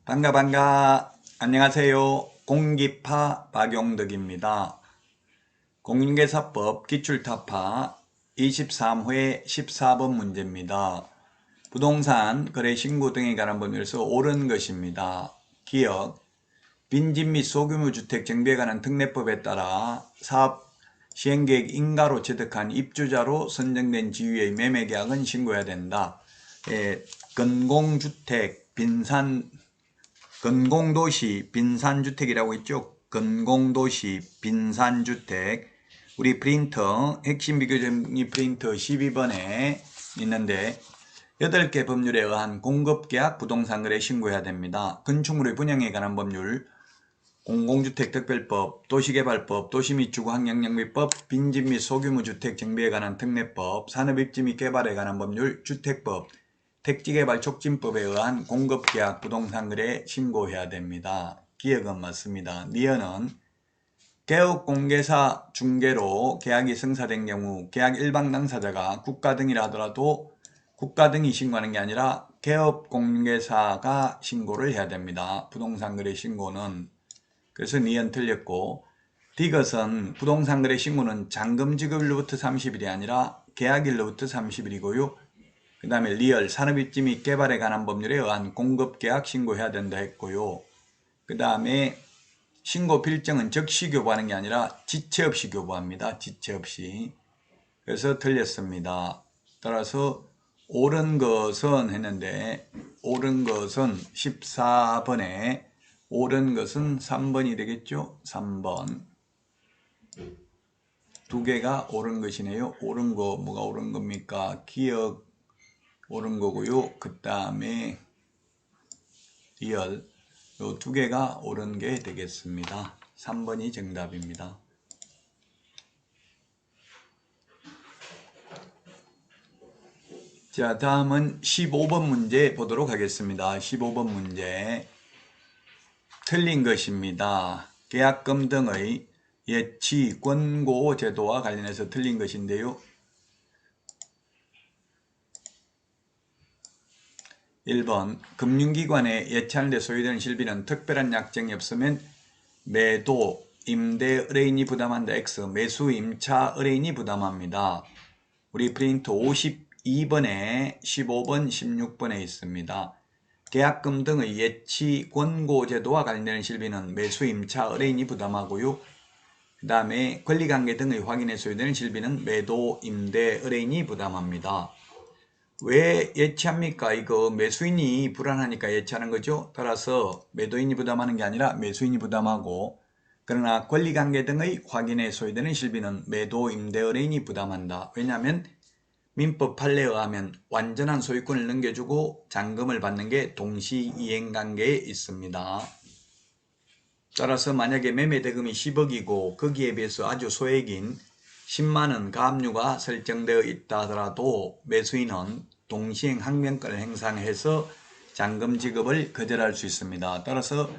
반가. 안녕하세요. 공기파 박용덕입니다. 공인중개사법 기출타파 23회 14번 문제입니다. 부동산 거래 신고 등에 관한 법률에서 옳은 것입니다. 기억, 빈집 및 소규모 주택 정비에 관한 특례법에 따라 사업 시행계획 인가로 취득한 입주자로 선정된 지위의 매매계약은 신고해야 된다. 건공주택, 건공도시 빈산주택이라고 있죠. 건공도시 빈산주택. 우리 프린터 핵심 비교정리 프린터 12번에 있는데 8개 법률에 의한 공급계약 부동산거래 신고해야 됩니다. 건축물의 분양에 관한 법률, 공공주택특별법, 도시개발법, 도시 및 주거환경영미법, 빈집 및 소규모 주택 정비에 관한 특례법, 산업입지 및 개발에 관한 법률, 주택법, 택지개발 촉진법에 의한 공급계약 부동산거래 신고해야 됩니다. 기억은 맞습니다. 니은은 개업공개사 중개로 계약이 성사된 경우 계약 일방 당사자가 국가 등이라 하더라도 국가 등이 신고하는 게 아니라 개업공개사가 신고를 해야 됩니다. 부동산거래 신고는. 그래서 니은 틀렸고, 디귿은 부동산거래 신고는 잔금지급일로부터 30일이 아니라 계약일로부터 30일이고요. 그 다음에 리얼, 산업입지 및 개발에 관한 법률에 의한 공급계약 신고해야 된다 했고요. 그 다음에 신고 필정은 즉시 교부하는 게 아니라 지체 없이 교부합니다. 지체 없이. 그래서 틀렸습니다. 따라서 옳은 것은 했는데 옳은 것은 14번에 옳은 것은 3번이 되겠죠. 3번. 두 개가 옳은 것이네요. 옳은 거 뭐가 옳은 겁니까? 기억 옳은 거고요. 그 다음에 리얼 요 두 개가 옳은 게 되겠습니다. 3번이 정답입니다. 자, 다음은 15번 문제 보도록 하겠습니다. 15번 문제. 틀린 것입니다. 계약금 등의 예치 권고 제도와 관련해서 틀린 것인데요. 1번 금융기관에 예치하는 데 소요되는 실비는 특별한 약정이 없으면 매도, 임대 의뢰인이 부담한다. X, 매수, 임차 의뢰인이 부담합니다. 우리 프린트 52번에 15번, 16번에 있습니다. 계약금 등의 예치 권고 제도와 관련되는 실비는 매수, 임차 의뢰인이 부담하고요. 그 다음에 권리관계 등의 확인에 소요되는 실비는 매도, 임대 의뢰인이 부담합니다. 왜 예치합니까? 이거 매수인이 불안하니까 예치하는 거죠. 따라서 매도인이 부담하는 게 아니라 매수인이 부담하고, 그러나 권리관계 등의 확인에 소요되는 실비는 매도, 임대 의뢰인이 부담한다. 왜냐하면 민법 판례에 의하면 완전한 소유권을 넘겨주고 잔금을 받는 게 동시이행관계에 있습니다. 따라서 만약에 매매대금이 10억이고 거기에 비해서 아주 소액인 10만원 가압류가 설정되어 있다 하더라도 매수인은 동시행 항변권을 행사해서 잔금 지급을 거절할 수 있습니다. 따라서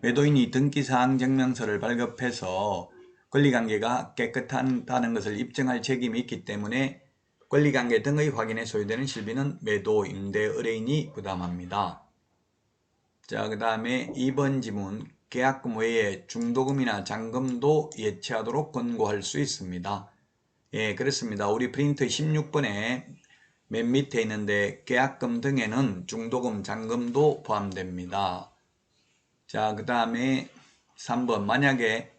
매도인이 등기사항 증명서를 발급해서 권리관계가 깨끗하다는 것을 입증할 책임이 있기 때문에 권리관계 등의 확인에 소요되는 실비는 매도, 임대, 의뢰인이 부담합니다. 자, 그 다음에 2번 지문. 계약금 외에 중도금이나 잔금도 예치하도록 권고할 수 있습니다. 예, 그렇습니다. 우리 프린트 16번에 맨 밑에 있는데 계약금 등에는 중도금, 잔금도 포함됩니다. 자, 그 다음에 3번. 만약에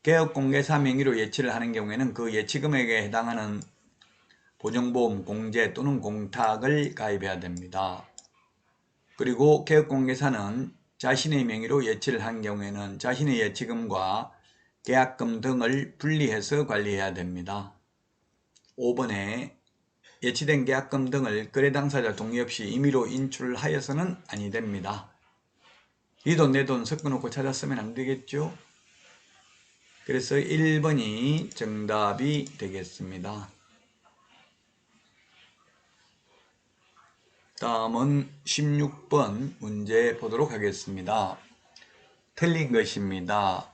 개업공개사 명의로 예치를 하는 경우에는 그 예치금액에 해당하는 보증보험, 공제 또는 공탁을 가입해야 됩니다. 그리고 개업공개사는 자신의 명의로 예치를 한 경우에는 자신의 예치금과 계약금 등을 분리해서 관리해야 됩니다. 5번에 예치된 계약금 등을 거래 당사자 동의 없이 임의로 인출하여서는 아니 됩니다. 이 돈 내 돈 섞어놓고 찾았으면 안 되겠죠? 그래서 1번이 정답이 되겠습니다. 다음은 16번 문제 보도록 하겠습니다. 틀린 것입니다.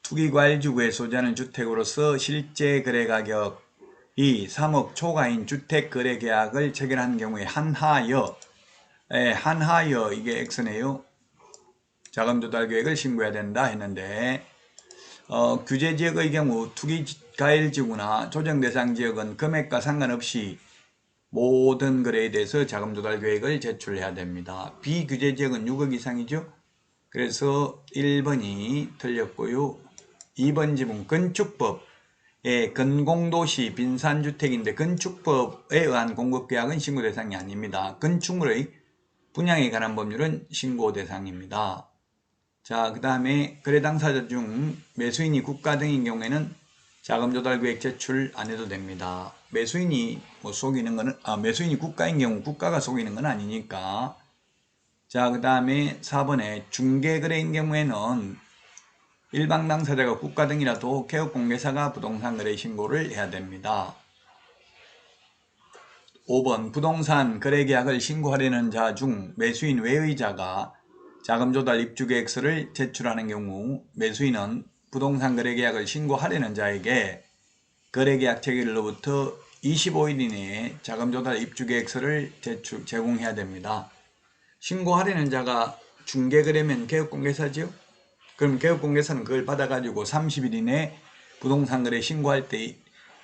투기과일지구에 소지하는 주택으로서 실제 거래가격이 3억 초과인 주택거래계약을 체결한 경우에 한하여 이게 X네요. 자금 조달 계획을 신고해야 된다 했는데 규제 지역의 경우 투기 과일 지구나 조정 대상 지역은 금액과 상관없이 모든 거래에 대해서 자금 조달 계획을 제출해야 됩니다. 비규제 지역은 6억 이상이죠. 그래서 1번이 틀렸고요. 2번 지문 건축법 건공도시 빈산주택인데 건축법에 의한 공급계약은 신고 대상이 아닙니다. 건축물의 분양에 관한 법률은 신고 대상입니다. 자, 그 다음에 거래 당사자 중 매수인이 국가 등인 경우에는 자금 조달 계획 제출 안 해도 됩니다. 매수인이 속이는 거는 매수인이 국가인 경우 국가가 속이는 건 아니니까. 자, 그 다음에 4번에 중개거래인 경우에는 일방 당사자가 국가 등이라도 개업공개사가 부동산 거래 신고를 해야 됩니다. 5번 부동산 거래계약을 신고하려는 자 중 매수인 외의 자가 자금조달 입주계획서를 제출하는 경우 매수인은 부동산 거래계약을 신고하려는 자에게 거래계약 체결일로부터 25일 이내에 자금조달 입주계획서를 제공해야 됩니다. 신고하려는 자가 중개거래면 개업공개사죠? 그럼 개업공개사는 그걸 받아가지고 30일 이내에 부동산 거래 신고할 때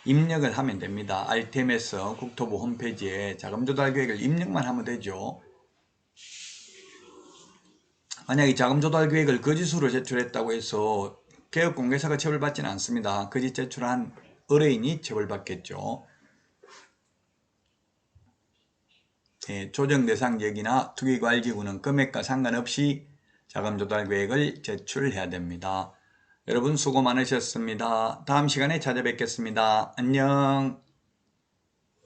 입력을 하면 됩니다. RTMS 국토부 홈페이지에 자금조달 계획을 입력만 하면 되죠. 만약에 자금조달 계획을 거짓으로 제출했다고 해서 개업공개사가 처벌받지는 않습니다. 거짓 제출한 의뢰인이 처벌받겠죠. 조정 대상 지역이나 투기과일지구는 금액과 상관없이 자금조달 계획을 제출해야 됩니다. 여러분 수고 많으셨습니다. 다음 시간에 찾아뵙겠습니다. 안녕.